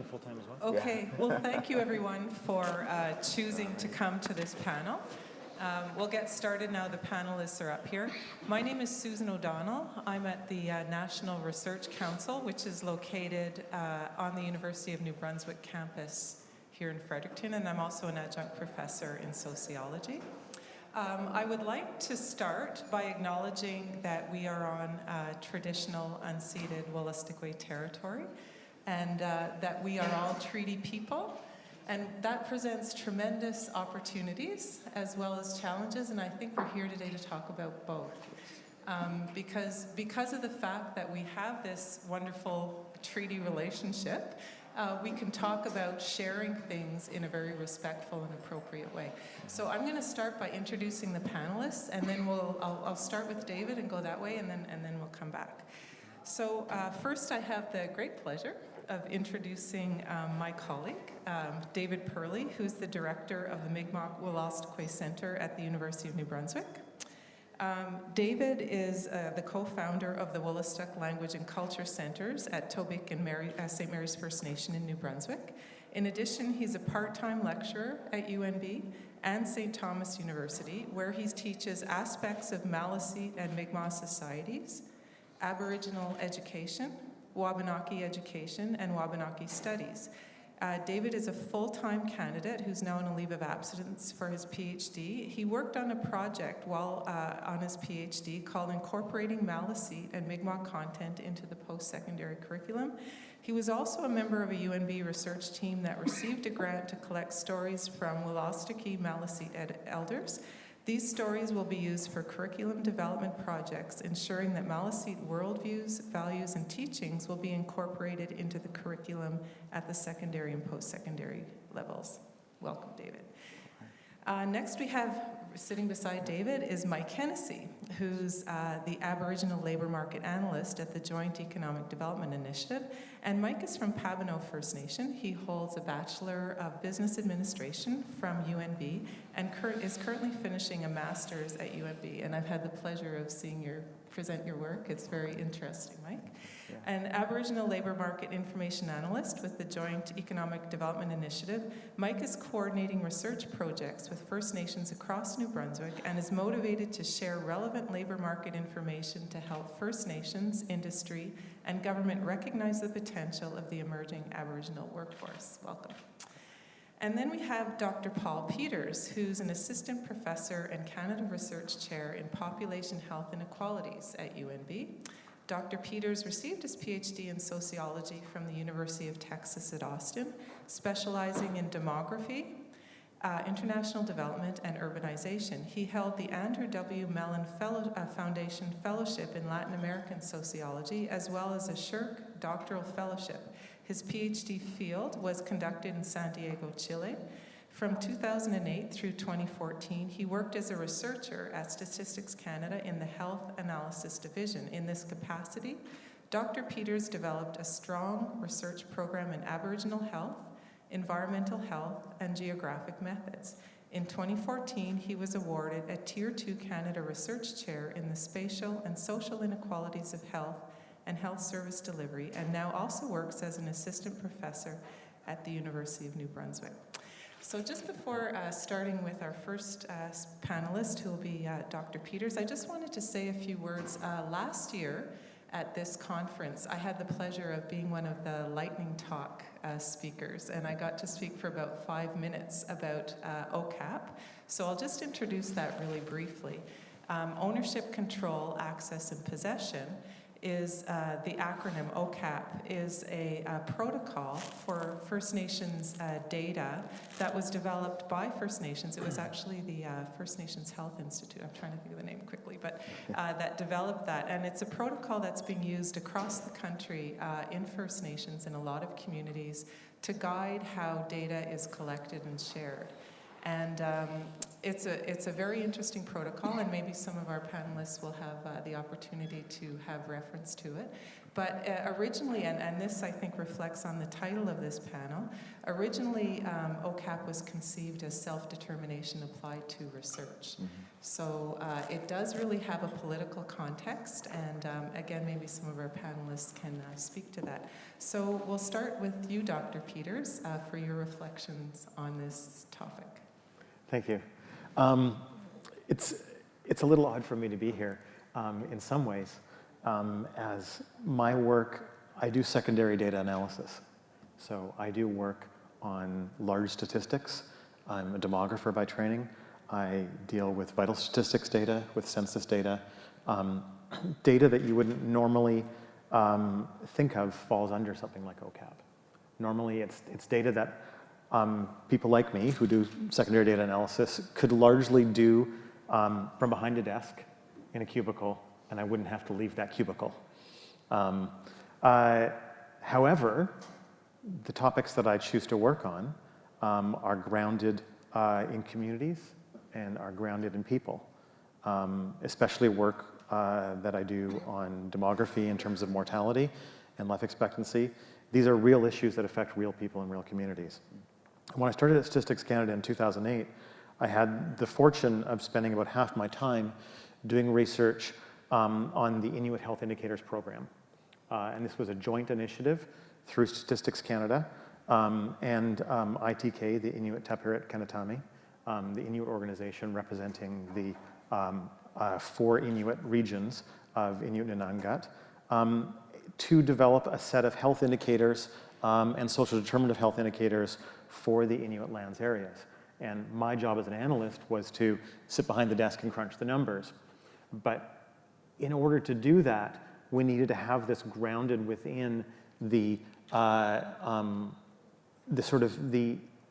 full-time as well. Okay, well, thank you everyone for choosing to come to this panel. We'll get started now. The panelists are up here. My name is Susan O'Donnell. I'm at the National Research Council, which is located on the University of New Brunswick campus here in Fredericton, and I'm also an adjunct professor in sociology. I would like to start by acknowledging that we are on traditional unceded Wolastoqey territory, and that we are all treaty people. And that presents tremendous opportunities as well as challenges, and I think we're here today to talk about both. Because of the fact that we have this wonderful treaty relationship, we can talk about sharing things in a very respectful and appropriate way. So I'm going to start by introducing the panelists, and then I'll start with David and go that way, and then we'll come back. So first I have the great pleasure of introducing my colleague, David Purley, who's the director of the Mi'kmaq-Wolastoqey Center at the University of New Brunswick. David is the co-founder of the Wolastoq Language and Culture Centers at Tobique and St. Mary's First Nation in New Brunswick. In addition, he's a part-time lecturer at UNB and St. Thomas University, where he teaches aspects of Maliseet and Mi'kmaq societies, Aboriginal education, Wabanaki education, and Wabanaki studies. David is a full-time candidate who's now on a leave of absence for his PhD. He worked on a project while on his PhD called Incorporating Maliseet and Mi'kmaq Content into the Post-Secondary Curriculum. He was also a member of a UNB research team that received a grant to collect stories from Wolastoqey Maliseet elders. These stories will be used for curriculum development projects, ensuring that Maliseet worldviews, values, and teachings will be incorporated into the curriculum at the secondary and post-secondary levels. Welcome, David. Next we have, sitting beside David, is Mike Hennessy, who's the Aboriginal Labour Market Analyst at the Joint Economic Development Initiative. And Mike is from Pabonneau First Nation. He holds a Bachelor of Business Administration from UNB and is currently finishing a Master's at UNB. And I've had the pleasure of seeing present your work. It's very interesting, Mike. Yeah. An Aboriginal Labour Market Information Analyst with the Joint Economic Development Initiative, Mike is coordinating research projects with First Nations across New Brunswick and is motivated to share relevant labour market information to help First Nations, industry, and government recognize the potential of the emerging Aboriginal workforce. Welcome. And then we have Dr. Paul Peters, who's an assistant professor and Canada Research Chair in Population Health Inequalities at UNB. Dr. Peters received his PhD in sociology from the University of Texas at Austin, specializing in demography, international development, and urbanization. He held the Andrew W. Mellon Foundation Fellowship in Latin American Sociology, as well as a Shirk Doctoral Fellowship. His PhD field was conducted in Santiago, Chile. From 2008 through 2014, he worked as a researcher at Statistics Canada in the Health Analysis Division. In this capacity, Dr. Peters developed a strong research program in Aboriginal health, environmental health, and geographic methods. In 2014, he was awarded a Tier 2 Canada Research Chair in the Spatial and Social Inequalities of Health and Health Service Delivery, and now also works as an assistant professor at the University of New Brunswick. So just before starting with our first panelist, who will be Dr. Peters, I just wanted to say a few words. Last year at this conference, I had the pleasure of being one of the lightning talk speakers, and I got to speak for about 5 minutes about OCAP. So I'll just introduce that really briefly. Ownership, control, access, and possession is the acronym OCAP, is a protocol for First Nations data that was developed by First Nations. It was actually the First Nations Health Institute, I'm trying to think of the name quickly, but that developed that. And it's a protocol that's being used across the country in First Nations in a lot of communities to guide how data is collected and shared. And it's a very interesting protocol, and maybe some of our panelists will have the opportunity to have reference to it. But originally, and this I think reflects on the title of this panel, originally OCAP was conceived as self-determination applied to research. So it does really have a political context, and again, maybe some of our panelists can speak to that. So we'll start with you, Dr. Peters, for your reflections on this topic. Thank you. It's a little odd for me to be here in some ways. As my work, I do secondary data analysis. So I do work on large statistics. I'm a demographer by training. I deal with vital statistics data, with census data. Data that you wouldn't normally think of falls under something like OCAP. Normally it's data that people like me who do secondary data analysis could largely do from behind a desk in a cubicle, and I wouldn't have to leave that cubicle. However, the topics that I choose to work on are grounded in communities and are grounded in people, especially work that I do on demography in terms of mortality and life expectancy. These are real issues that affect real people in real communities. When I started at Statistics Canada in 2008, I had the fortune of spending about half my time doing research on the Inuit Health Indicators program. And this was a joint initiative through Statistics Canada and ITK, the Inuit Tapiriit Kanatami, the Inuit organization representing the 4 Inuit regions of Inuit Nanangat, to develop a set of health indicators and social determinant of health indicators for the Inuit lands areas. And my job as an analyst was to sit behind the desk and crunch the numbers. But in order to do that, we needed to have this grounded within the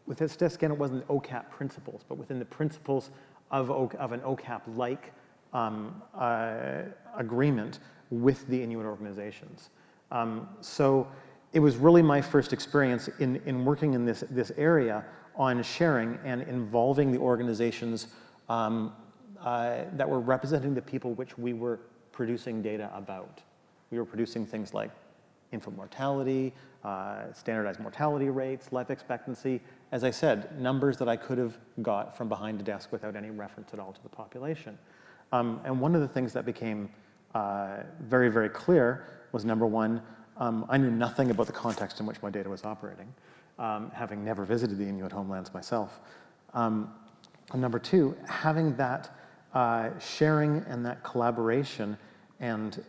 with this, again, it wasn't OCAP principles, but within the principles of an OCAP-like agreement with the Inuit organizations. So it was really my first experience in working in this area on sharing and involving the organizations that were representing the people which we were producing data about. We were producing things like infant mortality, standardized mortality rates, life expectancy. As I said, numbers that I could have got from behind a desk without any reference at all to the population. And one of the things that became very, very clear was, number one, I knew nothing about the context in which my data was operating, having never visited the Inuit homelands myself. And number two, having that sharing and that collaboration, and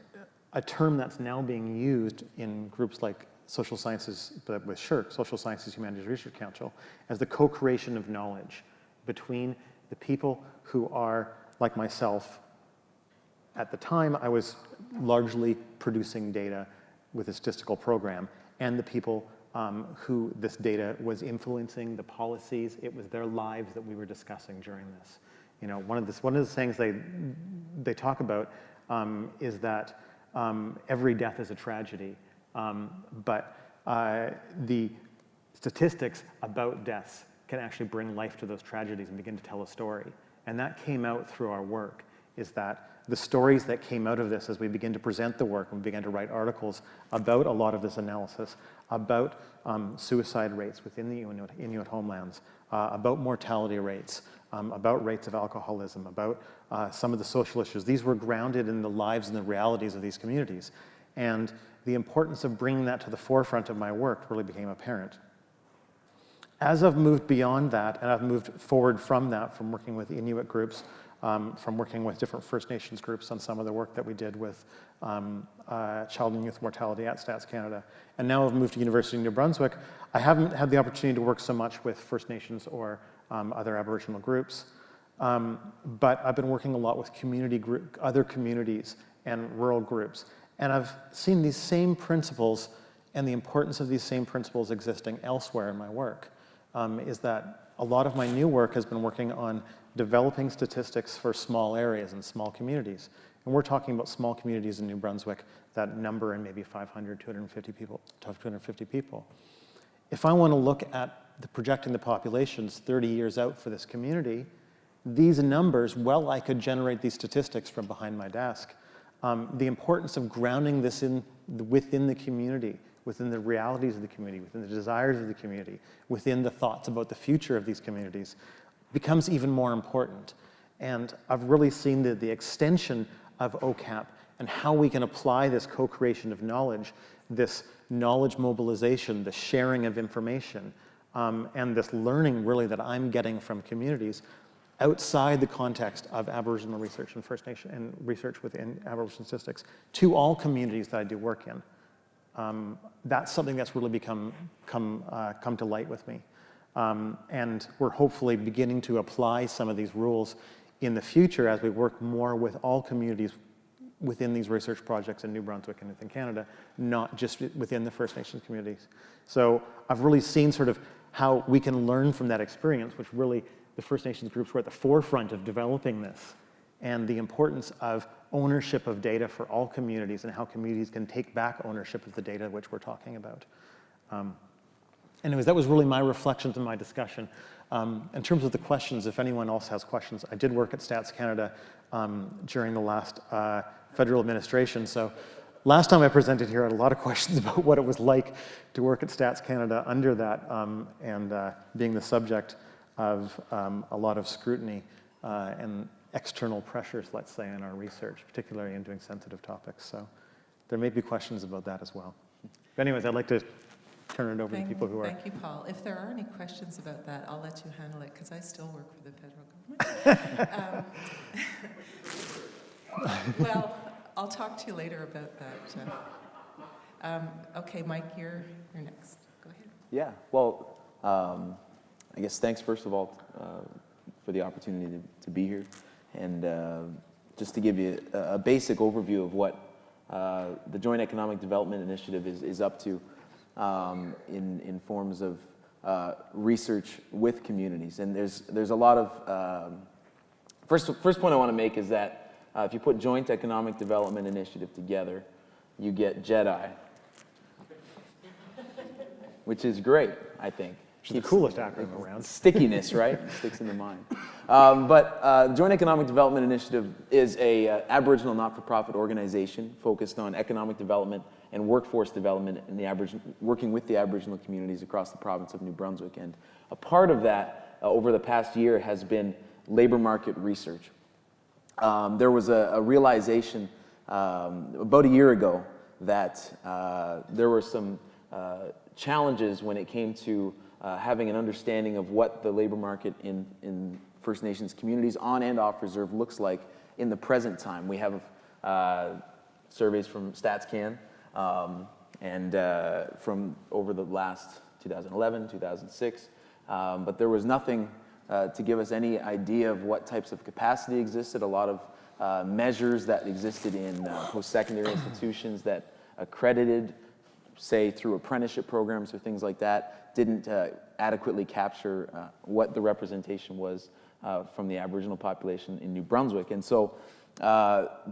a term that's now being used in groups like social sciences, but with SHRC, Social Sciences Humanities Research Council, as the co-creation of knowledge between the people who are, like myself, at the time I was largely producing data with a statistical program, and the people who this data was influencing, the policies. It was their lives that we were discussing during this. You know, one of the things they talk about is that every death is a tragedy, but the statistics about deaths can actually bring life to those tragedies and begin to tell a story. And that came out through our work, is that the stories that came out of this as we begin to present the work and began to write articles about a lot of this analysis, about suicide rates within the Inuit homelands, about mortality rates, about rates of alcoholism, about some of the social issues. These were grounded in the lives and the realities of these communities. And the importance of bringing that to the forefront of my work really became apparent. As I've moved beyond that, and I've moved forward from that, from working with Inuit groups, from working with different First Nations groups on some of the work that we did with child and youth mortality at Stats Canada. And now I've moved to University of New Brunswick. I haven't had the opportunity to work so much with First Nations or other Aboriginal groups, but I've been working a lot with other communities and rural groups. And I've seen these same principles and the importance of these same principles existing elsewhere in my work, is that a lot of my new work has been working on developing statistics for small areas and small communities. And we're talking about small communities in New Brunswick that number in maybe 500, 250 people. If I want to look at projecting the populations 30 years out for this community, these numbers, well, I could generate these statistics from behind my desk. the importance of grounding this within the community, within the realities of the community, within the desires of the community, within the thoughts about the future of these communities, becomes even more important. And I've really seen the extension of OCAP and how we can apply this co-creation of knowledge, this knowledge mobilization, the sharing of information, and this learning really that I'm getting from communities outside the context of Aboriginal research and First Nation and research within Aboriginal statistics to all communities that I do work in. That's something that's really come to light with me. And we're hopefully beginning to apply some of these rules in the future as we work more with all communities within these research projects in New Brunswick and within Canada, not just within the First Nations communities. So I've really seen sort of how we can learn from that experience, which really the First Nations groups were at the forefront of developing this, and the importance of ownership of data for all communities and how communities can take back ownership of the data which we're talking about. Anyways, that was really my reflections and my discussion. In terms of the questions, if anyone else has questions, I did work at Stats Canada during the last federal administration. So last time I presented here, I had a lot of questions about what it was like to work at Stats Canada under that and being the subject of a lot of scrutiny and external pressures, let's say, in our research, particularly in doing sensitive topics. So there may be questions about that as well. But anyways, I'd like to turn it over to people who are... Thank you, Paul. If there are any questions about that, I'll let you handle it, because I still work for the federal government. Well, I'll talk to you later about that. Okay, Mike, you're next. Go ahead. Yeah, well, I guess thanks, first of all, for the opportunity to be here. And just to give you a basic overview of what the Joint Economic Development Initiative is up to in forms of research with communities. And there's a lot of, first point I want to make is that if you put Joint Economic Development Initiative together, you get JEDI, which is great, I think. It's the coolest acronym around. Stickiness, right? Sticks in the mind. But Joint Economic Development Initiative is a Aboriginal not-for-profit organization focused on economic development and workforce development in the working with the Aboriginal communities across the province of New Brunswick. And a part of that over the past year has been labor market research. There was a realization about a year ago that there were some challenges when it came to having an understanding of what the labor market in First Nations communities on and off reserve looks like in the present time. We have surveys from StatsCan and from over the last 2011, 2006, but there was nothing to give us any idea of what types of capacity existed. A lot of measures that existed in post-secondary institutions that accredited, say, through apprenticeship programs or things like that, didn't adequately capture what the representation was from the Aboriginal population in New Brunswick. And so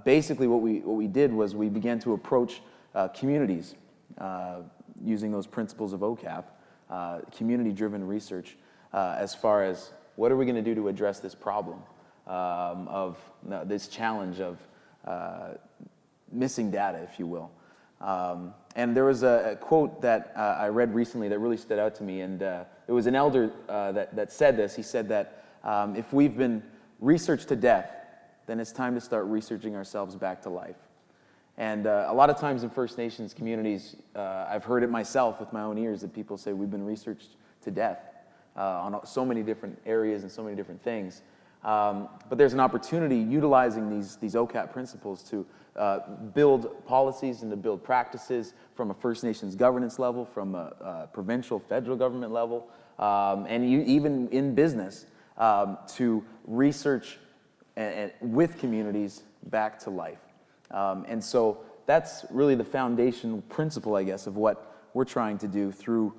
basically what we did was we began to approach communities using those principles of OCAP, community-driven research, as far as what are we going to do to address this problem of this challenge of missing data, if you will. And there was a quote that I read recently that really stood out to me, and it was an elder that said this. He said that if we've been researched to death, then it's time to start researching ourselves back to life. And a lot of times in First Nations communities, I've heard it myself with my own ears that people say we've been researched to death on so many different areas and so many different things. But there's an opportunity utilizing these OCAP principles to build policies and to build practices from a First Nations governance level, from a provincial, federal government level, and even in business to research with communities back to life. And so that's really the foundation principle, I guess, of what we're trying to do through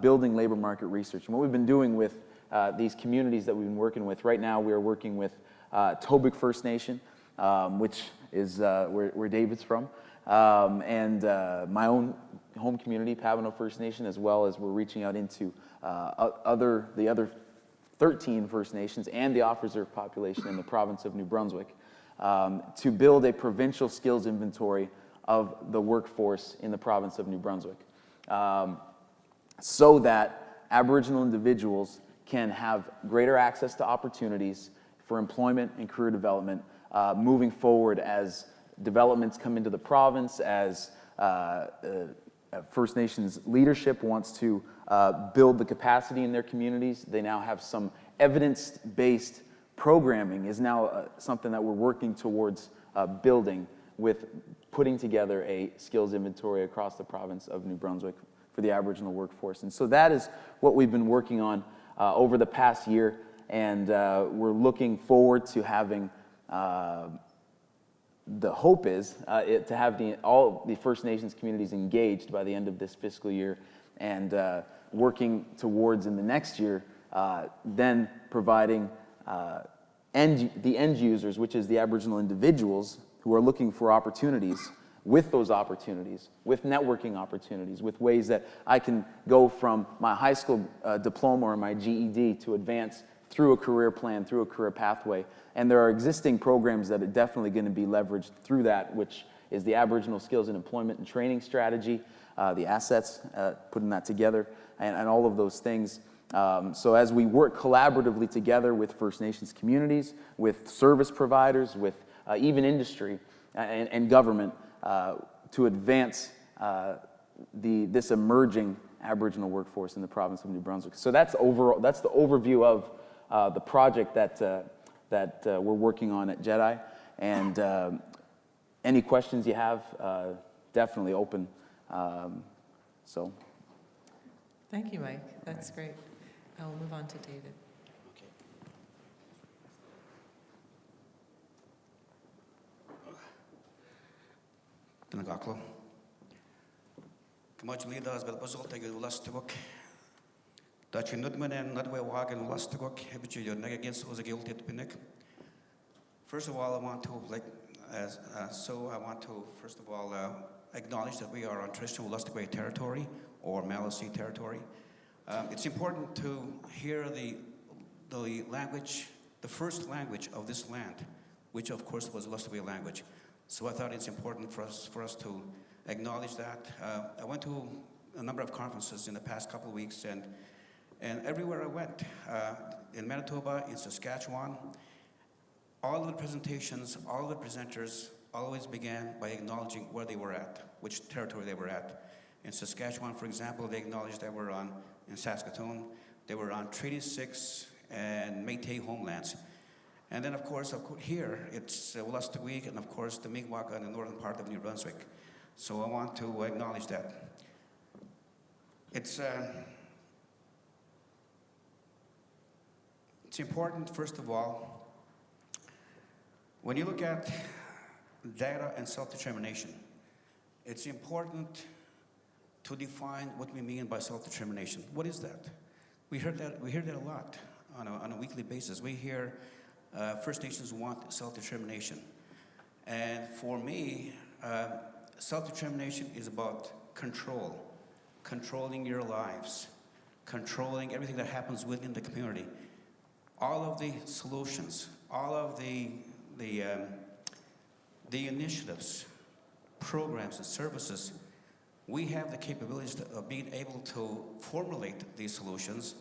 building labor market research. And what we've been doing with these communities that we've been working with, right now we are working with Tobic First Nation, which is where David's from, and my own home community, Pavano First Nation, as well as we're reaching out into the other 13 First Nations and the off-reserve population in the province of New Brunswick. to build a provincial skills inventory of the workforce in the province of New Brunswick, so that Aboriginal individuals can have greater access to opportunities for employment and career development moving forward as developments come into the province, as First Nations leadership wants to build the capacity in their communities. They now have some evidence-based programming is now something that we're working towards building with putting together a skills inventory across the province of New Brunswick for the Aboriginal workforce. And so that is what we've been working on over the past year, and we're looking forward to having the hope is to have all the First Nations communities engaged by the end of this fiscal year, and working towards in the next year, then providing the end users, which is the Aboriginal individuals who are looking for opportunities, with those opportunities, with networking opportunities, with ways that I can go from my high school diploma or my GED to advance through a career plan, through a career pathway. And there are existing programs that are definitely going to be leveraged through that, which is the Aboriginal Skills and Employment and Training Strategy, the assets, putting that together, and all of those things. So as we work collaboratively together with First Nations communities, with service providers, with even industry and government, to advance this emerging Aboriginal workforce in the province of New Brunswick. So that's the overview of the project that we're working on at JEDI. And any questions you have, definitely open. So. Thank you, Mike. That's great. I'll move on to David. Tinagaklo. Kamaj leaders will puzzle take a last book. That you nutman and not way walk and last book, habit you neg against was a guilty at Pinnick. First of all, I want to first of all acknowledge that we are on traditional Lustigway territory or Maliseet territory. It's important to hear the language, the first language of this land, which of course was Lustigway language. So I thought it's important for us to acknowledge that. I went to a number of conferences in the past couple of weeks, and everywhere I went, in Manitoba, in Saskatchewan, all of the presentations, all of the presenters always began by acknowledging where they were at, which territory they were at. In Saskatchewan, for example, they acknowledged they were in Saskatoon, they were on Treaty 6 and Métis homelands. And then, of course, here, it's Wolastoqiyik and, of course, the Mi'kmaq in the northern part of New Brunswick. So I want to acknowledge that. It's important, first of all, when you look at data and self-determination, it's important to define what we mean by self-determination. What is that? We hear that a lot on a weekly basis. We hear First Nations want self-determination. And for me, self-determination is about controlling your lives, controlling everything that happens within the community. All of the solutions, all of the initiatives, programs, and services, we have the capabilities of being able to formulate these solutions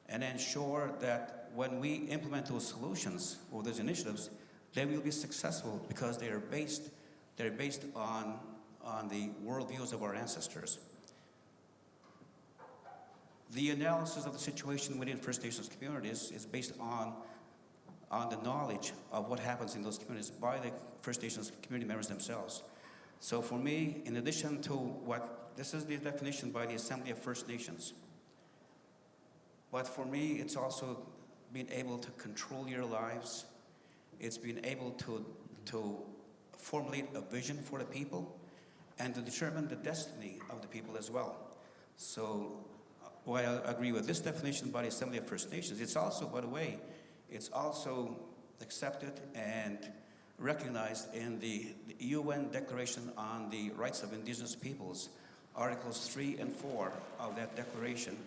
and ensure that when we implement those solutions or those initiatives, they will be successful because they're based on the worldviews of our ancestors. The analysis of the situation within First Nations communities is based on the knowledge of what happens in those communities by the First Nations community members themselves. So for me, in addition to this is the definition by the Assembly of First Nations. But for me, it's also being able to control your lives. It's being able to formulate a vision for the people and to determine the destiny of the people as well. So while I agree with this definition by the Assembly of First Nations, it's also, by the way, it's also accepted and recognized in the UN Declaration on the Rights of Indigenous Peoples. Articles 3 and 4 of that declaration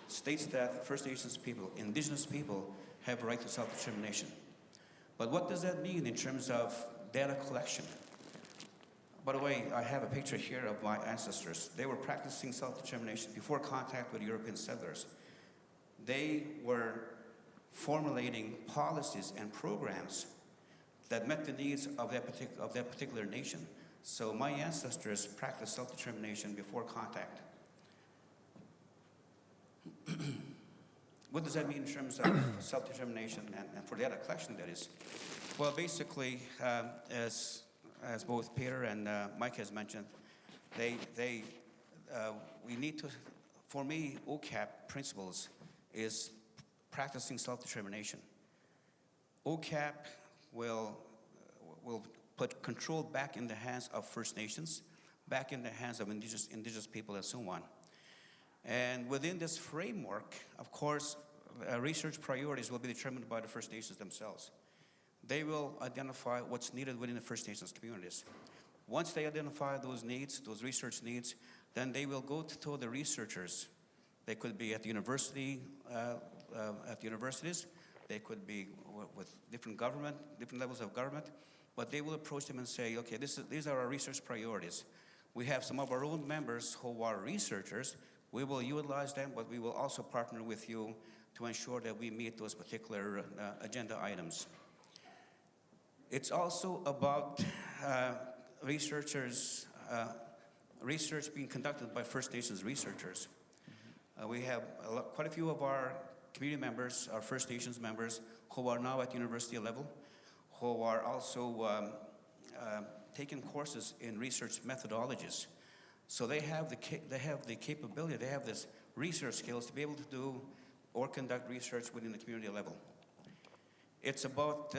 states that First Nations people, Indigenous people, have a right to self-determination. But what does that mean in terms of data collection. By the way, I have a picture here of my ancestors. They were practicing self-determination before contact with European settlers. They were formulating policies and programs that met the needs of that particular nation. So my ancestors practiced self-determination before contact. What does that mean in terms of self-determination and for data collection, that is? Well, basically, as both Peter and Mike has mentioned, we need to, for me, OCAP principles is practicing self-determination. OCAP will put control back in the hands of First Nations, back in the hands of indigenous people and so on. And within this framework, of course, research priorities will be determined by the First Nations themselves. They will identify what's needed within the First Nations communities. Once they identify those needs, those research needs, then they will go to the researchers. They could be at the university, at universities. They could be with different levels of government, but they will approach them and say, okay, these are our research priorities. We have some of our own members who are researchers. We will utilize them, but we will also partner with you to ensure that we meet those particular agenda items. It's also about research being conducted by First Nations researchers. We have quite a few of our community members, our First Nations members, who are now at university level, who are also taking courses in research methodologies. So they have the capability, they have this research skills to be able to do or conduct research within the community level. It's about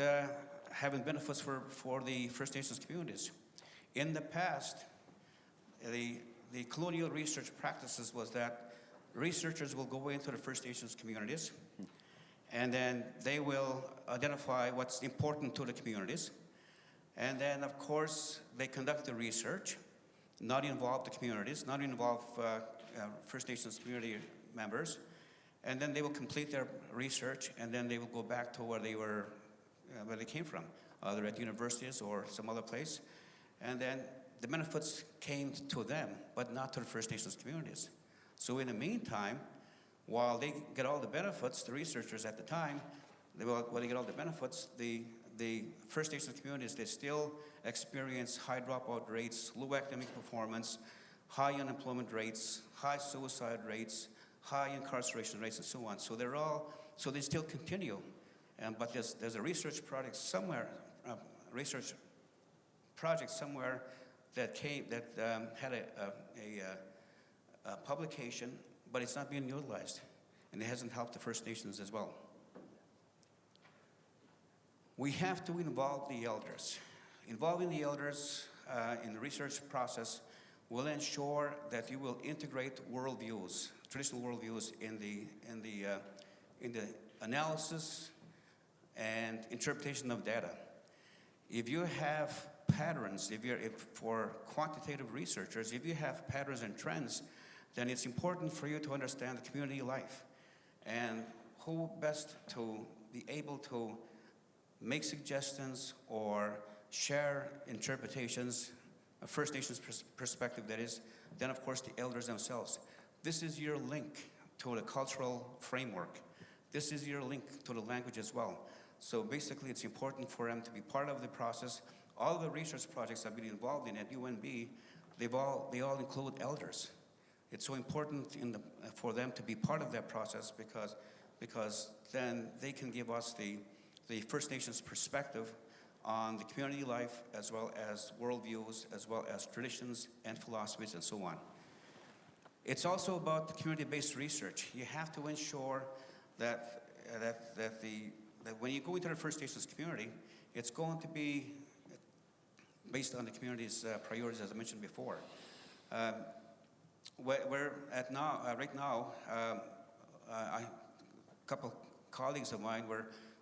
having benefits for the First Nations communities. In the past, the colonial research practices was that researchers will go into the First Nations communities, and then they will identify what's important to the communities. And then, of course, they conduct the research, not involve the communities, not involve First Nations community members, and then they will complete their research, and then they will go back to where they came from, either at universities or some other place. And then the benefits came to them, but not to the First Nations communities. So in the meantime, while they get all the benefits, the researchers at the time, while they get all the benefits, the First Nations communities, they still experience high dropout rates, low academic performance, high unemployment rates, high suicide rates, high incarceration rates, and so on. So they still continue. But there's a research project somewhere, that had a publication, but it's not being utilized, and it hasn't helped the First Nations as well. We have to involve the elders. Involving the elders in the research process will ensure that you will integrate worldviews, traditional worldviews, in the analysis and interpretation of data. If you have patterns, for quantitative researchers, if you have patterns and trends, then it's important for you to understand the community life and who best to be able to make suggestions or share interpretations, a First Nations perspective that is, then of course the elders themselves. This is your link to the cultural framework. This is your link to the language as well. So basically it's important for them to be part of the process. All the research projects I've been involved in at UNB, they all include elders. It's so important for them to be part of that process because then they can give us the First Nations perspective on the community life, as well as worldviews, as well as traditions and philosophies and so on. It's also about the community-based research. You have to ensure that when you go into the First Nations community, it's going to be based on the community's priorities, as I mentioned before. Right now, a couple colleagues of mine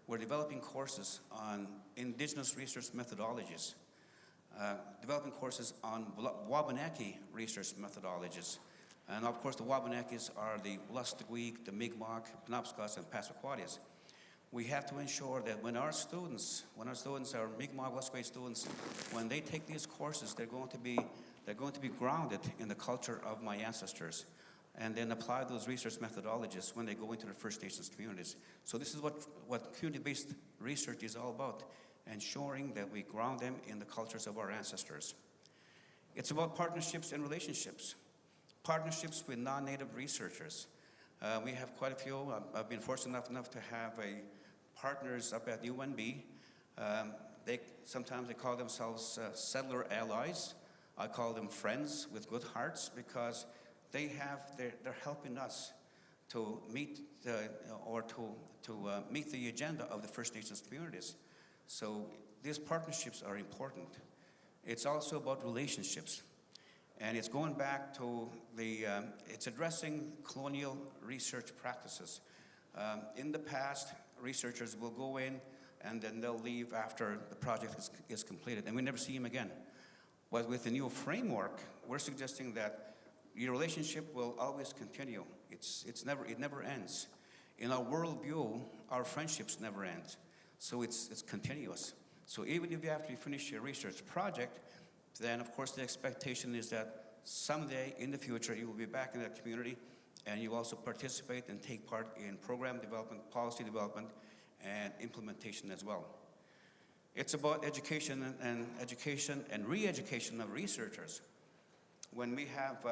were developing courses on Indigenous research methodologies, developing courses on Wabanaki research methodologies. And of course, the Wabanakis are the Lustigweek, the Mi'kmaq, Penobscot, and Passamaquoddies. we have to ensure that when our students, our Mi'kmaq Westway students, when they take these courses, they're going to be grounded in the culture of my ancestors, and then apply those research methodologies when they go into the First Nations communities. So this is what community-based research is all about, ensuring that we ground them in the cultures of our ancestors. It's about partnerships and relationships. Partnerships with non-native researchers. We have quite a few. I've been fortunate enough to have partners up at UNB. Sometimes they call themselves settler allies. I call them friends with good hearts, because they're helping us to meet meet the agenda of the First Nations communities. So these partnerships are important. It's also about relationships. And it's going back to it's addressing colonial research practices. In the past, researchers will go in and then they'll leave after the project is completed, and we never see them again. But with the new framework, we're suggesting that your relationship will always continue. It never ends. In our worldview, our friendships never end. So it's continuous. So even if after you finish your research project, then of course the expectation is that someday in the future you will be back in that community, and you also participate and take part in program development, policy development, and implementation as well. It's about education and re-education of researchers. When we have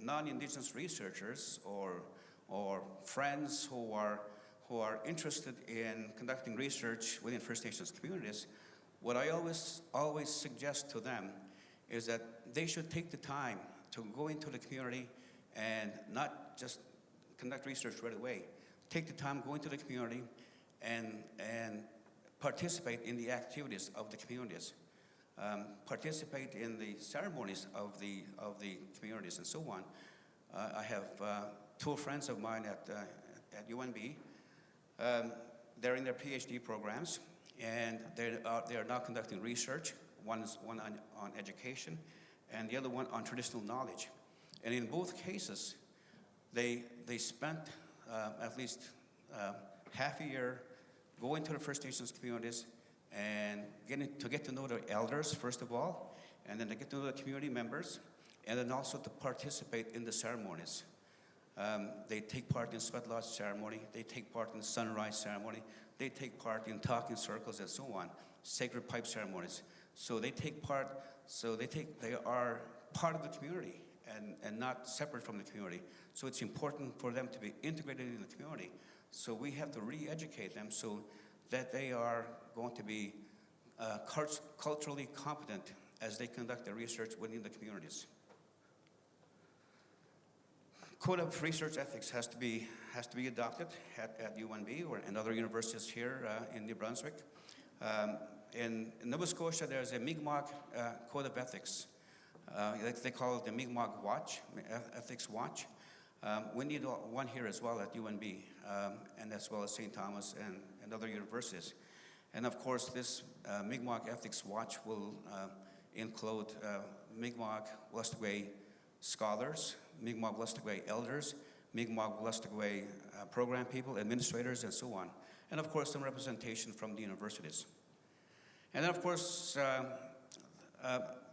non-Indigenous researchers or friends who are interested in conducting research within First Nations communities, what I always suggest to them is that they should take the time to go into the community and not just conduct research right away. Take the time, go into the community, and participate in the activities of the communities. Participate in the ceremonies of the communities and so on. I have two friends of mine at UNB. They're in their PhD programs, and they are now conducting research. One on education, and the other one on traditional knowledge. And in both cases, they spent at least half a year going to the First Nations communities and get to know the elders, first of all, and then to get to know the community members, and then also to participate in the ceremonies. They take part in Sweat Lodge ceremony, they take part in the sunrise ceremony, they take part in talking circles and so on, sacred pipe ceremonies. So they are part of the community and not separate from the community. So it's important for them to be integrated in the community. So we have to re-educate them so that they are going to be culturally competent as they conduct their research within the communities. Code of research ethics has to be adopted at UNB and other universities here in New Brunswick. In Nova Scotia, there's a Mi'kmaq Code of Ethics. They call it the Mi'kmaq Watch, Ethics Watch. We need one here as well at UNB, and as well as St. Thomas and other universities. And of course, this Mi'kmaq Ethics Watch will include Mi'kmaq Westway scholars, Mi'kmaq Westway elders, Mi'kmaq Westway program people, administrators, and so on. And of course, some representation from the universities. And then, of course,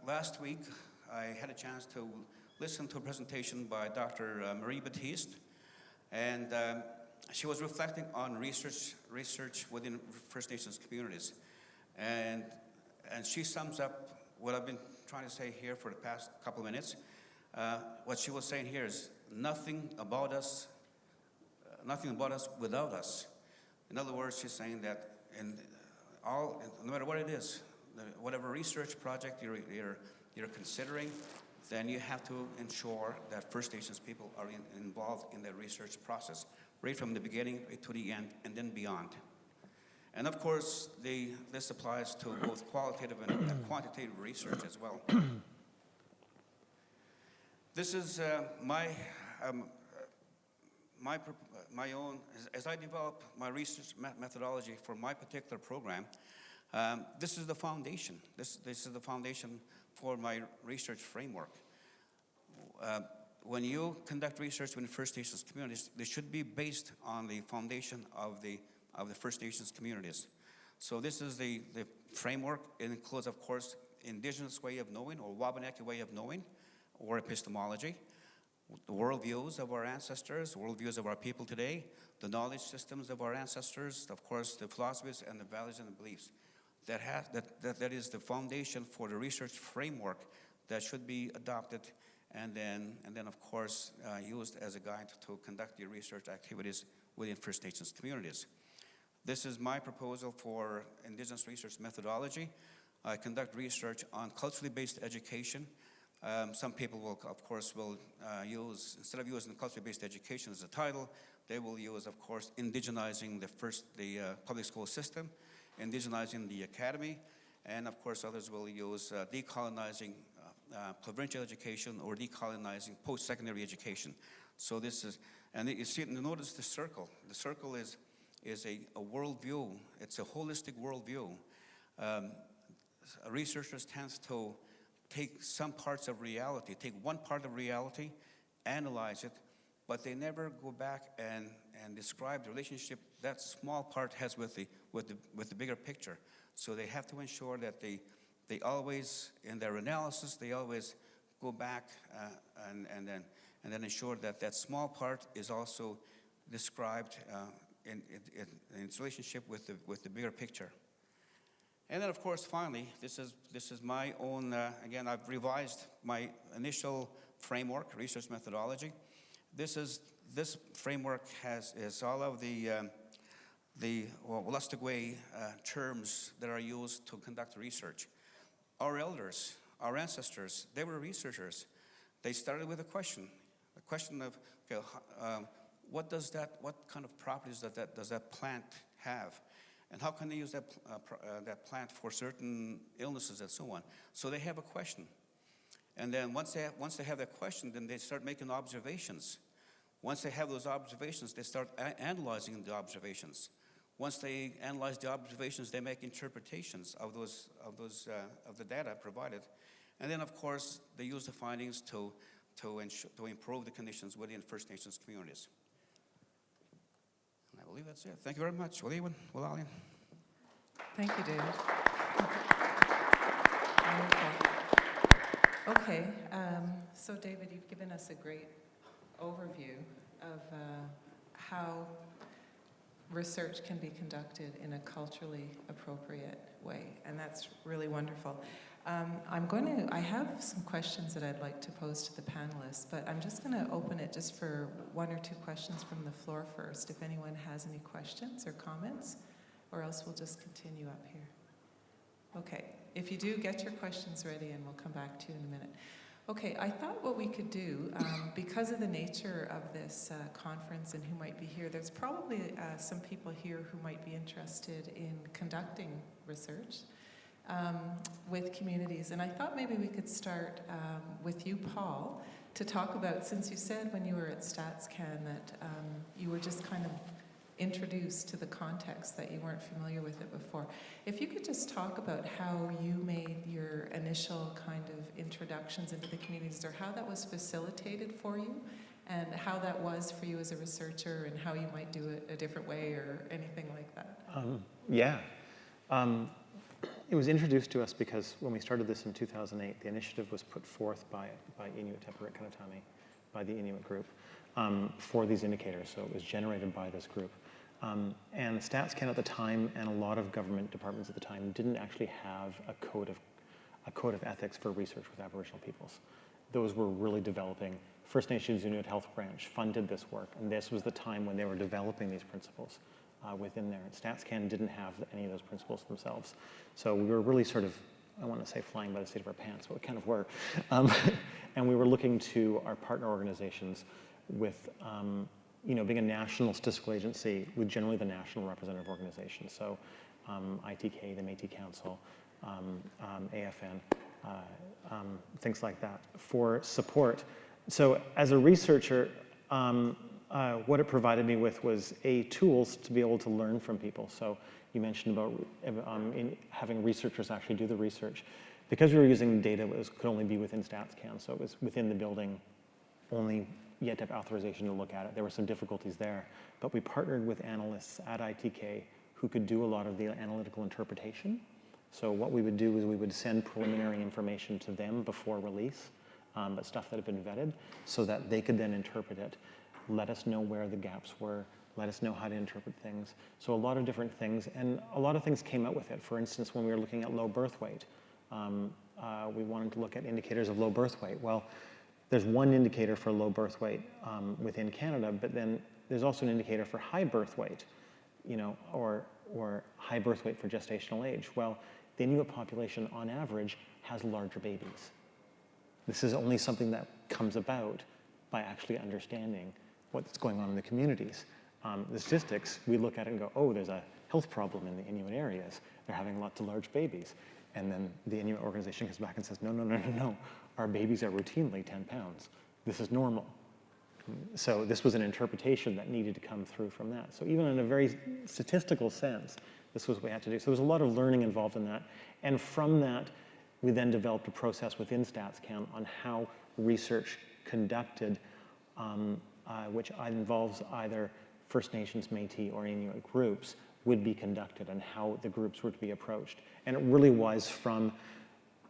last week, I had a chance to listen to a presentation by Dr. Marie Baptiste, and she was reflecting on research within First Nations communities. And she sums up what I've been trying to say here for the past couple of minutes. What she was saying here is nothing about us without us. In other words, she's saying that no matter what it is, whatever research project you're considering, then you have to ensure that First Nations people are involved in the research process, right from the beginning to the end, and then beyond. And of course, this applies to both qualitative and quantitative research as well. This is my own, as I develop my research methodology for my particular program, this is the foundation. This is the foundation for my research framework. When you conduct research in First Nations communities, they should be based on the foundation of the of the First Nations communities. So this is the framework. It includes, of course, Indigenous way of knowing, or Wabanaki way of knowing, or epistemology, the worldviews of our ancestors, worldviews of our people today, the knowledge systems of our ancestors, of course, the philosophies and the values and the beliefs. That is the foundation for the research framework that should be adopted and then of course, used as a guide to conduct the research activities within First Nations communities. This is my proposal for Indigenous research methodology. I conduct research on culturally based education. Some people will, of course, use, instead of using culturally based education as a title, they will use, of course, indigenizing the public school system, indigenizing the academy, and of course others will use decolonizing provincial education or decolonizing post-secondary education. So this is, and you see, notice the circle. The circle is a worldview. It's a holistic worldview. Researchers tend to take some parts of reality, take one part of reality, analyze it, but they never go back and describe the relationship that small part has with the bigger picture. So they have to ensure that they always, in their analysis, they always go back and then ensure that that small part is also described in its relationship with the bigger picture. And then, of course, finally, this is my own. Again, I've revised my initial framework, research methodology. This framework is all of the Wolastoqey terms that are used to conduct research. Our elders, our ancestors, they were researchers. They started with a question of, okay, what kind of properties does that plant have? And how can they use that plant for certain illnesses and so on? So they have a question. And then once they have that question, then they start making observations. Once they have those observations, they start analyzing the observations. Once they analyze the observations, they make interpretations of the data provided. And then, of course, they use the findings to improve the conditions within First Nations communities. I believe that's it. Thank you very much. Thank you, David. Okay, so David, you've given us a great overview of how research can be conducted in a culturally appropriate way, and that's really wonderful. I have some questions that I'd like to pose to the panelists, but I'm just going to open it just for one or two questions from the floor first, if anyone has any questions or comments, or else we'll just continue up here. Okay, if you do, get your questions ready and we'll come back to you in a minute. Okay, I thought what we could do, because of the nature of this conference and who might be here, there's probably some people here who might be interested in conducting research with communities. And I thought maybe we could start with you, Paul, to talk about, since you said when you were at StatsCan that you were just kind of introduced to the context, that you weren't familiar with it before. If you could just talk about how you made your initial kind of introductions into the communities, or how that was facilitated for you, and how that was for you as a researcher, and how you might do it a different way or anything like that. It was introduced to us because when we started this in 2008, the initiative was put forth by Inuit Teparit Kanatami, by the Inuit group, for these indicators. So it was generated by this group. And StatsCan at the time, and a lot of government departments at the time, didn't actually have a code of ethics for research with Aboriginal peoples. Those were really developing. First Nations Inuit Health Branch funded this work, and this was the time when they were developing these principles within there. And StatsCan didn't have any of those principles themselves. So we were really sort of, I want to say flying by the seat of our pants, but we kind of were. And we were looking to our partner organizations with, being a national statistical agency with generally the national representative organization. So ITK, the Métis Council, AFN, things like that for support. So as a researcher, what it provided me with was tools to be able to learn from people. So you mentioned about having researchers actually do the research. Because we were using data that could only be within StatsCan, so it was within the building, only yet to have authorization to look at it. There were some difficulties there, but we partnered with analysts at ITK who could do a lot of the analytical interpretation. So what we would do is we would send preliminary information to them before release, but stuff that had been vetted, so that they could then interpret it, let us know where the gaps were, let us know how to interpret things. So a lot of different things, and a lot of things came out with it. For instance, when we were looking at low birth weight, we wanted to look at indicators of low birth weight. Well, there's one indicator for low birth weight within Canada, but then there's also an indicator for high birth weight, you know, or high birth weight for gestational age. Well, the Inuit population on average has larger babies. This is only something that comes about by actually understanding what's going on in the communities. The statistics, we look at it and go, oh, there's a health problem in the Inuit areas. They're having lots of large babies. And then the Inuit organization comes back and says, no, no, no, no, no. Our babies are routinely 10 pounds. This is normal. So this was an interpretation that needed to come through from that. So even in a very statistical sense, this was what we had to do. So there was a lot of learning involved in that. And from that, we then developed a process within StatsCan on how research conducted, which involves either First Nations, Métis, or Inuit groups, would be conducted and how the groups were to be approached. And it really was from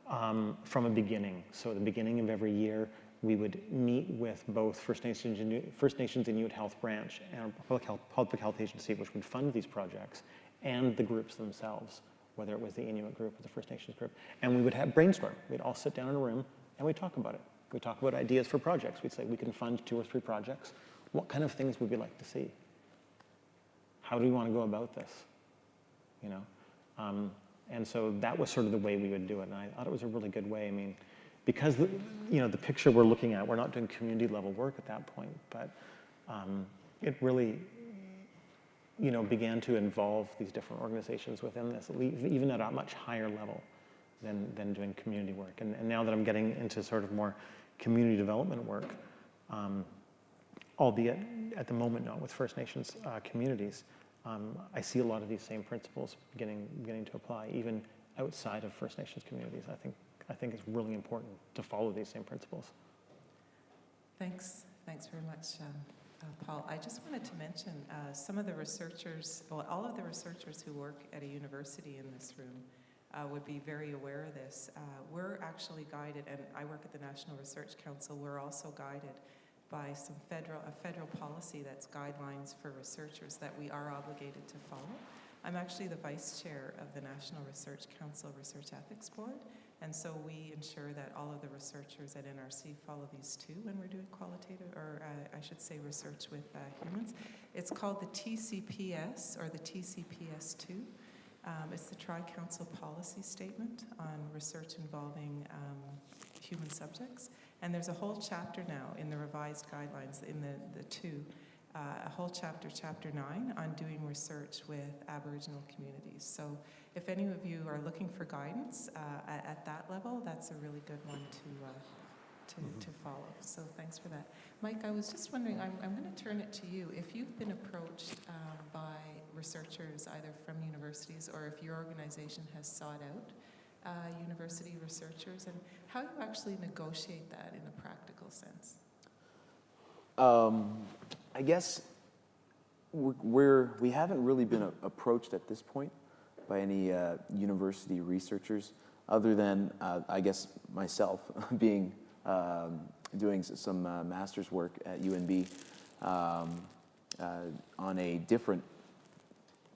a beginning. So at the beginning of every year, we would meet with both First Nations Inuit Health Branch and Public Health Agency, which would fund these projects, and the groups themselves, whether it was the Inuit group or the First Nations group. And we would have brainstorm. We'd all sit down in a room and we'd talk about it. We'd talk about ideas for projects. We'd say, we can fund 2 or 3 projects. What kind of things would we like to see? How do we want to go about this? You know? And so that was sort of the way we would do it. And I thought it was a really good way. I mean, because the picture we're looking at, we're not doing community level work at that point, but it really began to involve these different organizations within this, even at a much higher level than doing community work. And now that I'm getting into sort of more community development work, albeit at the moment not with First Nations communities, I see a lot of these same principles beginning to apply, even outside of First Nations communities. I think it's really important to follow these same principles. Thanks very much, Paul. I just wanted to mention some of the researchers, well, all of the researchers who work at a university in this room would be very aware of this. We're actually guided, and I work at the National Research Council, we're also guided by a federal policy that's guidelines for researchers that we are obligated to follow. I'm actually the vice chair of the National Research Council Research Ethics Board, and so we ensure that all of the researchers at NRC follow these too when we're doing qualitative, or I should say research with humans. It's called the TCPS, or the TCPS2. It's the Tri-Council Policy Statement on Research Involving Human Subjects. And there's a whole chapter now in the revised guidelines, in the two, a whole chapter, chapter 9, on doing research with Aboriginal communities. So if any of you are looking for guidance at that level, that's a really good one to follow. So thanks for that. Mike, I was just wondering, I'm going to turn it to you. If you've been approached by researchers either from universities or if your organization has sought out university researchers, and how do you actually negotiate that in a practical sense? I guess we haven't really been approached at this point by any university researchers, other than I guess myself being doing some master's work at UNB on a different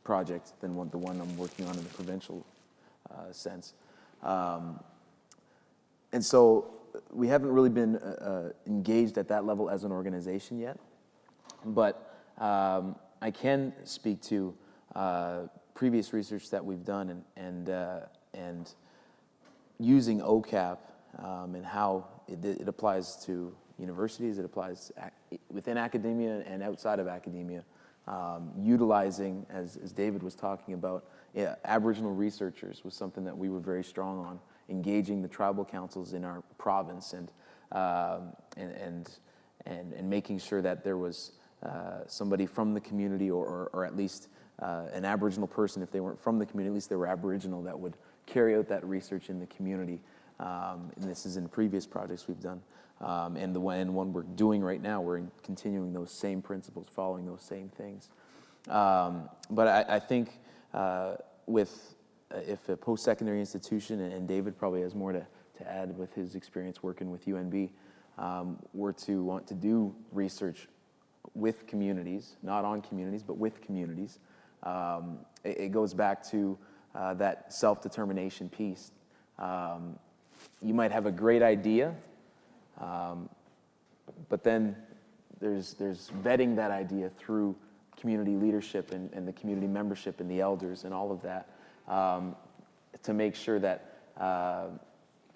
project than the one I'm working on in the provincial sense. And so we haven't really been engaged at that level as an organization yet, but I can speak to previous research that we've done and using OCAP and how it applies to universities, it applies within academia and outside of academia, utilizing, as David was talking about, Aboriginal researchers was something that we were very strong on, engaging the tribal councils in our province and making sure that there was somebody from the community or at least an Aboriginal person, if they weren't from the community, at least they were Aboriginal, that would carry out that research in the community. and this is in previous projects we've done. And the one we're doing right now, we're continuing those same principles, following those same things. But I think if a post-secondary institution, and David probably has more to add with his experience working with UNB, were to want to do research with communities, not on communities, but with communities, it goes back to that self-determination piece. You might have a great idea, but then there's vetting that idea through community leadership and the community membership and the elders and all of that, to make sure that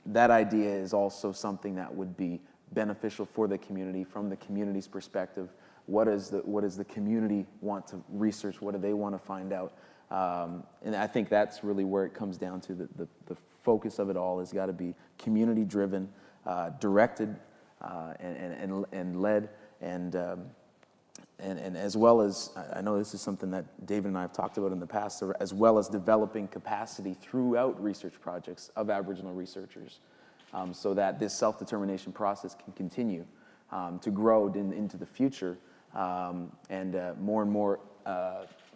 that idea is also something that would be beneficial for the community from the community's perspective. What does the community want to research? What do they want to find out? And I think that's really where it comes down to. The focus of it all has got to be community-driven, directed, and led, and as well as, I know this is something that David and I have talked about in the past, as well as developing capacity throughout research projects of Aboriginal researchers, so that this self-determination process can continue to grow into the future, and more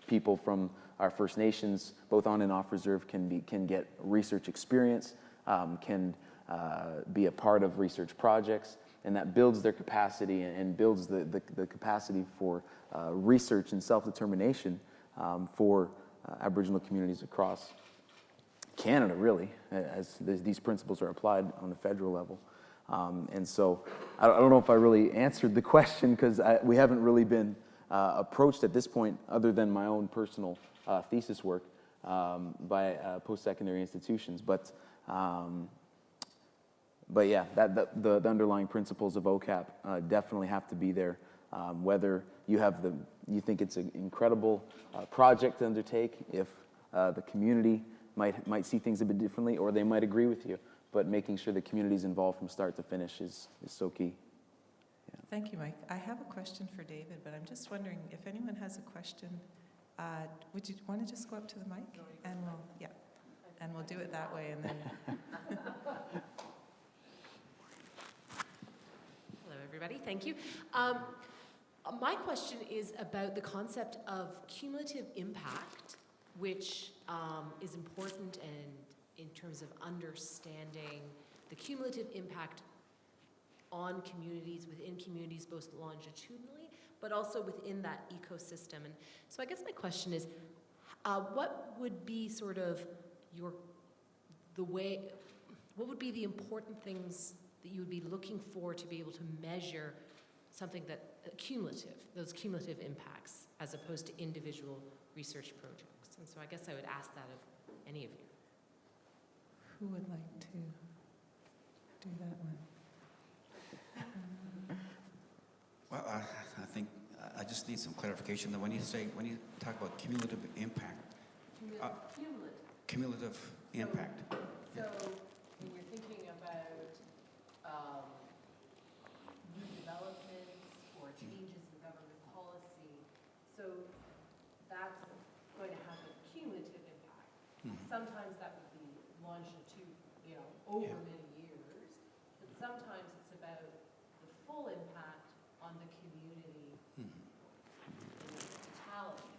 people from our First Nations, both on and off reserve, can get research experience, can be a part of research projects, and that builds their capacity and builds the capacity for research and self-determination for Aboriginal communities across Canada, really, as these principles are applied on the federal level. And so I don't know if I really answered the question, because we haven't really been approached at this point, other than my own personal thesis work, by post-secondary institutions. But yeah, the underlying principles of OCAP definitely have to be there. Whether you think it's an incredible project to undertake, if the community might see things a bit differently, or they might agree with you, but making sure the community's involved from start to finish is so key. Yeah. Thank you, Mike. I have a question for David, but I'm just wondering if anyone has a question. Would you want to just go up to the mic? And we'll do it that way, and then. Hello, everybody. Thank you. My question is about the concept of cumulative impact, which is important in terms of understanding the cumulative impact on communities, within communities, both longitudinally, but also within that ecosystem. And so I guess my question is, what would be sort of what would be the important things that you would be looking for to be able to measure something those cumulative impacts, as opposed to individual research projects? And so I guess I would ask that of any of you. Who would like to do that one? Well, I think I just need some clarification. That when you talk about cumulative impact, cumulative impact. So when you're thinking about new developments or changes in government policy, so that's going to have a cumulative impact. Mm-hmm. Sometimes that would be longitude, over many years, but sometimes it's about the full impact on the community in its totality.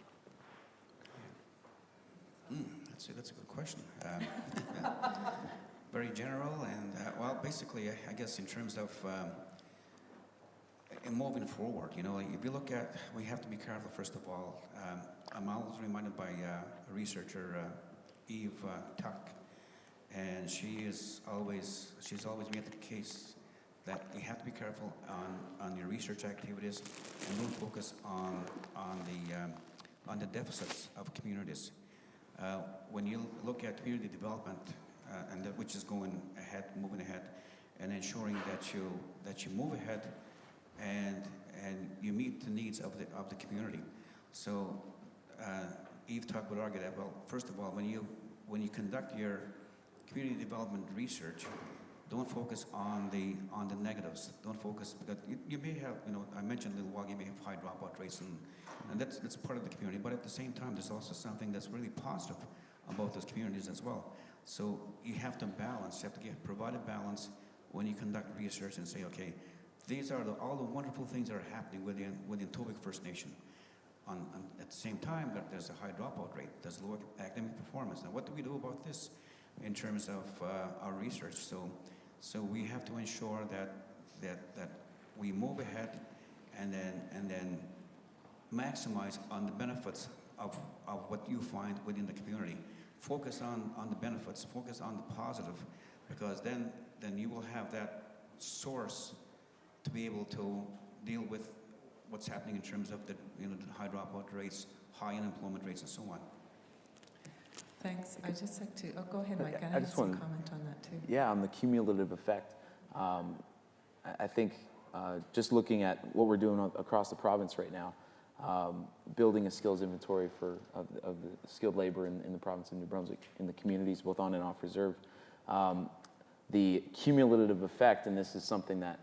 That's a good question. Very general, and well, basically, I guess in terms of in moving forward, if you look at, we have to be careful. First of all, I'm always reminded by a researcher, Eve Tuck, and she's always made the case that you have to be careful on your research activities and don't focus on the deficits of communities. When you look at community development, which is moving ahead, and ensuring that you move ahead and you meet the needs of the community. So Eve Tuck would argue that, well, first of all, when you conduct your community development research, don't focus on the negatives. Don't focus, because you may have, I mentioned a little while, you may have high dropout rates, and that's part of the community. But at the same time, there's also something that's really positive about those communities as well. So you have to balance, you have to provide a balance when you conduct research and say, okay, these are all the wonderful things that are happening within Tobic First Nation. At the same time, there's a high dropout rate, there's low academic performance. Now, what do we do about this in terms of our research? So we have to ensure that we move ahead and then maximize on the benefits of what you find within the community. Focus on the benefits, focus on the positive, because then you will have that source to be able to deal with what's happening in terms of the high dropout rates, high unemployment rates, and so on. Thanks. I just like to, go ahead, Mike. I I have just some want- comment on that too. Yeah, on the cumulative effect. I think just looking at what we're doing across the province right now, building a skills inventory of the skilled labor in the province of New Brunswick, in the communities, both on and off reserve. The cumulative effect, and this is something that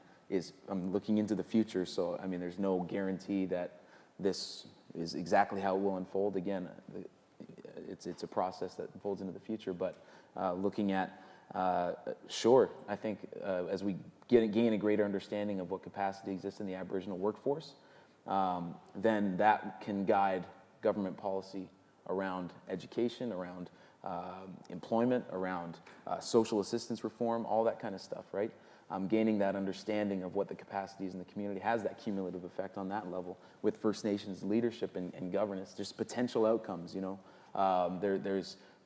I'm looking into the future, so I mean, there's no guarantee that this is exactly how it will unfold. Again, it's a process that unfolds into the future, but looking at, sure, I think as we gain a greater understanding of what capacity exists in the Aboriginal workforce, then that can guide government policy around education, around employment, around social assistance reform, all that kind of stuff, right? Gaining that understanding of what the capacities in the community has that cumulative effect on that level with First Nations leadership and governance, just potential outcomes, you know.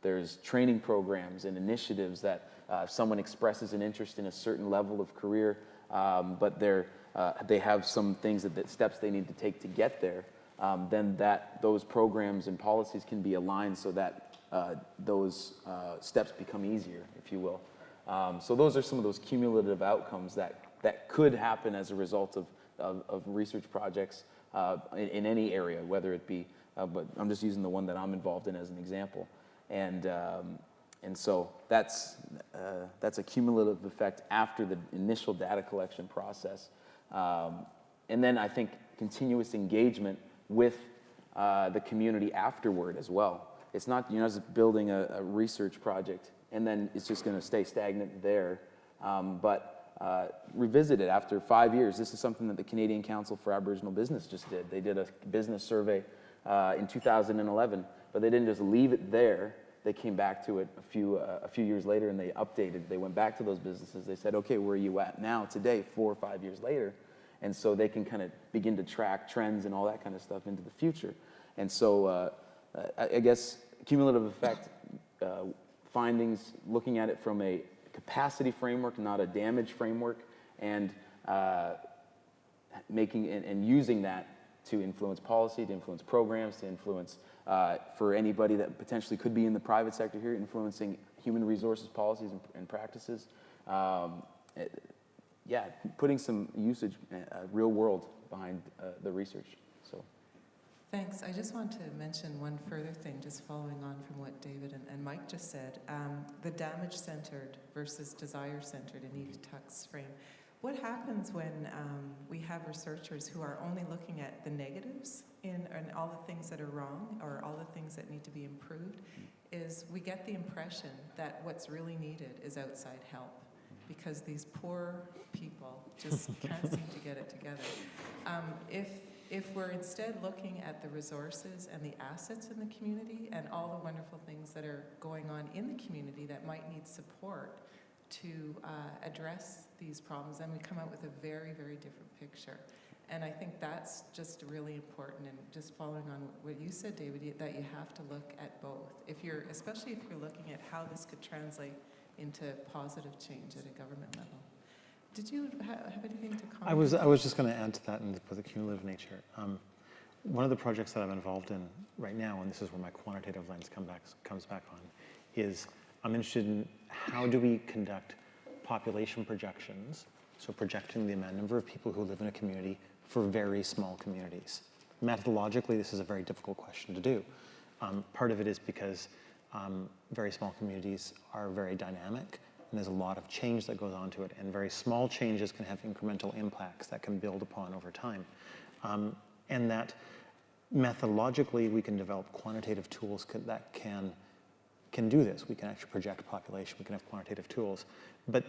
There's training programs and initiatives that if someone expresses an interest in a certain level of career, but they have some things that steps they need to take to get there, then those programs and policies can be aligned so that those steps become easier, if you will. So those are some of those cumulative outcomes that could happen as a result of research projects in any area, whether it be, but I'm just using the one that I'm involved in as an example. And so that's a cumulative effect after the initial data collection process. And then I think continuous engagement with the community afterward as well. It's not, you're not just building a research project and then it's just going to stay stagnant there. But revisit it after 5 years. This is something that the Canadian Council for Aboriginal Business just did. They did a business survey in 2011, but they didn't just leave it there. They came back to it a few years later and they updated. They went back to those businesses. They said, okay, where are you at now, today, 4 or 5 years later? And so they can kind of begin to track trends and all that kind of stuff into the future. And so I guess cumulative effect findings, looking at it from a capacity framework, not a damage framework, and making and using that to influence policy, to influence programs, to influence for anybody that potentially could be in the private sector here, influencing human resources policies and practices. Yeah, putting some usage, real world behind the research. So. Thanks. I just want to mention one further thing, just following on from what David and Mike just said. The damage-centered versus desire-centered in Eve Tuck's frame. What happens when we have researchers who are only looking at the negatives in all the things that are wrong or all the things that need to be improved, is we get the impression that what's really needed is outside help because these poor people just can't seem to get it together. If we're instead looking at the resources and the assets in the community and all the wonderful things that are going on in the community that might need support to address these problems, then we come out with a very, very different picture. And I think that's just really important. And just following on what you said, David, that you have to look at both. Especially if you're looking at how this could translate into positive change at a government level. Did you have anything to comment? I was just going to add to that and for the cumulative nature. One of the projects that I'm involved in right now, and this is where my quantitative lens comes back on, is I'm interested in how do we conduct population projections, so projecting the number of people who live in a community for very small communities. Methodologically, this is a very difficult question to do. Part of it is because very small communities are very dynamic, and there's a lot of change that goes on to it, and very small changes can have incremental impacts that can build upon over time. And that methodologically we can develop quantitative tools that can can do this. We can actually project population, we can have quantitative tools. But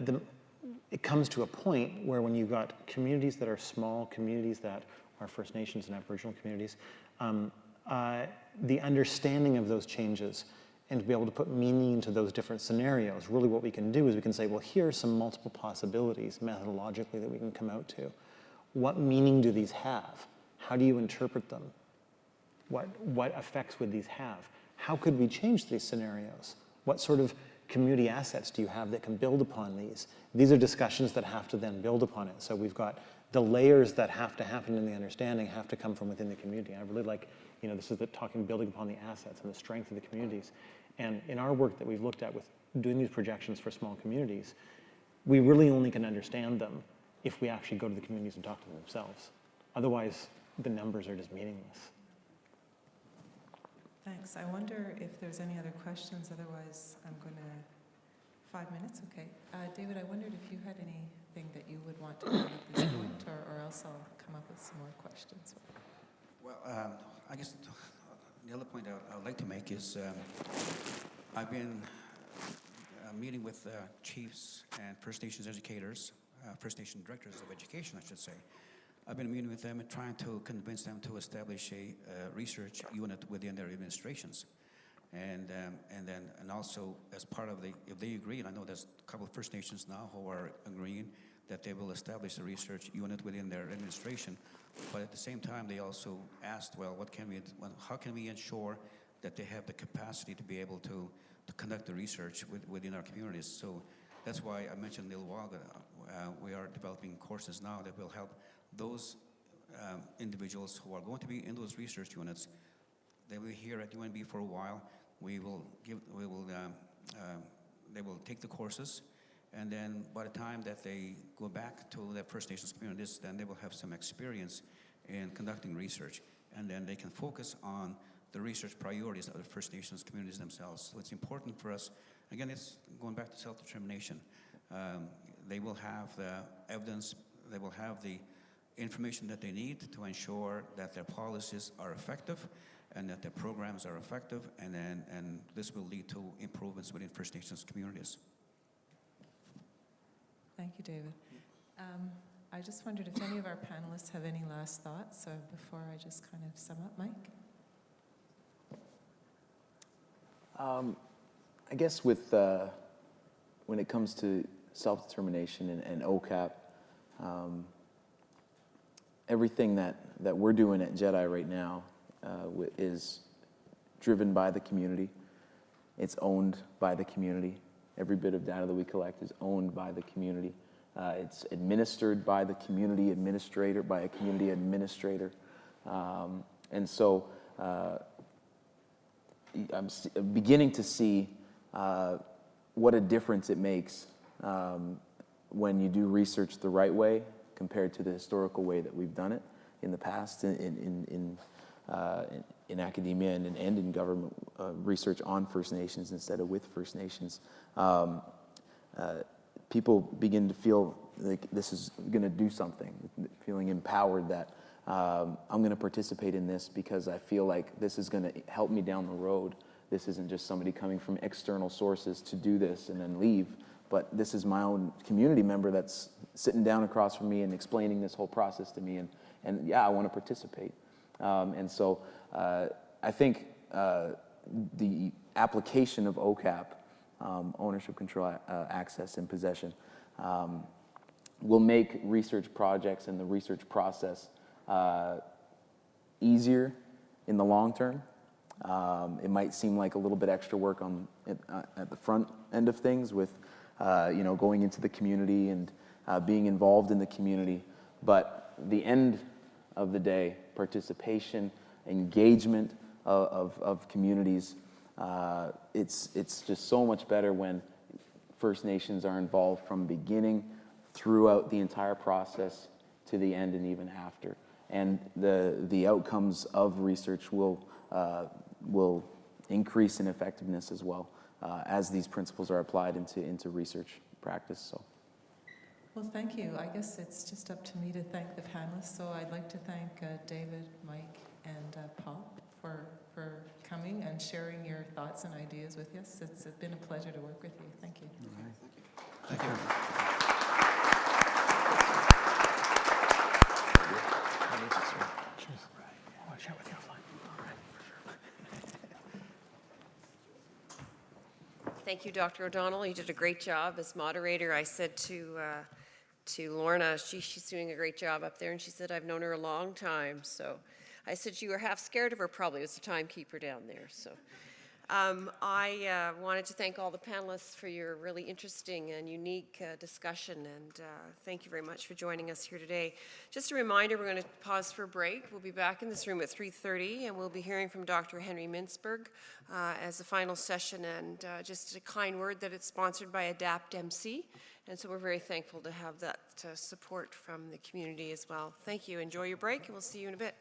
it comes to a point where when you've got communities that are small, communities that are First Nations and Aboriginal communities, the understanding of those changes and to be able to put meaning into those different scenarios, really what we can do is we can say, well, here are some multiple possibilities methodologically that we can come out to. What meaning do these have? How do you interpret them? What effects would these have? How could we change these scenarios? What sort of community assets do you have that can build upon these? These are discussions that have to then build upon it. So we've got the layers that have to happen in the understanding have to come from within the community. I really like, this is the talking, building upon the assets and the strength of the communities. And in our work that we've looked at with doing these projections for small communities, we really only can understand them if we actually go to the communities and talk to them themselves. Otherwise, the numbers are just meaningless. Thanks. I wonder if there's any other questions. Otherwise, I'm going to 5 minutes. Okay. David, I wondered if you had anything that you would want to add at this point, or else I'll come up with some more questions. Well, I guess the other point I would like to make is I've been meeting with chiefs and First Nations educators, First Nation directors of education, I should say. I've been meeting with them and trying to convince them to establish a research unit within their administrations. And also as part of if they agree, and I know there's a couple of First Nations now who are agreeing that they will establish a research unit within their administration, but at the same time they also asked, well, how can we ensure that they have the capacity to be able to conduct the research within our communities? So that's why I mentioned a little while ago, we are developing courses now that will help those individuals who are going to be in those research units. They will be here at UNB for a while. They will take the courses, and then by the time that they go back to their First Nations communities, then they will have some experience in conducting research, and then they can focus on the research priorities of the First Nations communities themselves. So it's important for us, again, it's going back to self-determination. They will have the evidence, they will have the information that they need to ensure that their policies are effective and that their programs are effective, and this will lead to improvements within First Nations communities. Thank you, David. I just wondered if any of our panelists have any last thoughts before I just kind of sum up, Mike? I guess with when it comes to self-determination and OCAP, everything that we're doing at JEDI right now is driven by the community. It's owned by the community. Every bit of data that we collect is owned by the community. It's administered by the community administrator, by a community administrator. And so I'm beginning to see what a difference it makes when you do research the right way compared to the historical way that we've done it in the past in academia and in government research on First Nations instead of with First Nations. People begin to feel like this is going to do something, feeling empowered that I'm going to participate in this because I feel like this is going to help me down the road. This isn't just somebody coming from external sources to do this and then leave, but this is my own community member that's sitting down across from me and explaining this whole process to me, and yeah, I want to participate. And so I think the application of OCAP, ownership, control, access, and possession, will make research projects and the research process easier in the long term. It might seem like a little bit extra work at the front end of things with going into the community and being involved in the community, but the end of the day, participation, engagement of communities, it's just so much better when First Nations are involved from beginning throughout the entire process to the end and even after. And the outcomes of research will increase in effectiveness as well as these principles are applied into research practice. So. Well, thank you. I guess it's just up to me to thank the panelists. So I'd like to thank David, Mike, and Paul for coming and sharing your thoughts. thoughts and ideas with you. It's been a pleasure to work with you. Thank you. Thank you. Thank you, Dr. O'Donnell. You did a great job as moderator. I said to Lorna, she's doing a great job up there, and she said, I've known her a long time. So I said, you were half scared of her, probably. It was the timekeeper down there. So I wanted to thank all the panelists for your really interesting and unique discussion, and thank you very much for joining us here today. Just a reminder, we're going to pause for a break. We'll be back in this room at 3:30, and we'll be hearing from Dr. Henry Mintzberg as the final session, and just a kind word that it's sponsored by Adapt MC, and so we're very thankful to have that support from the community as well. Thank you. Enjoy your break, and we'll see you in a bit.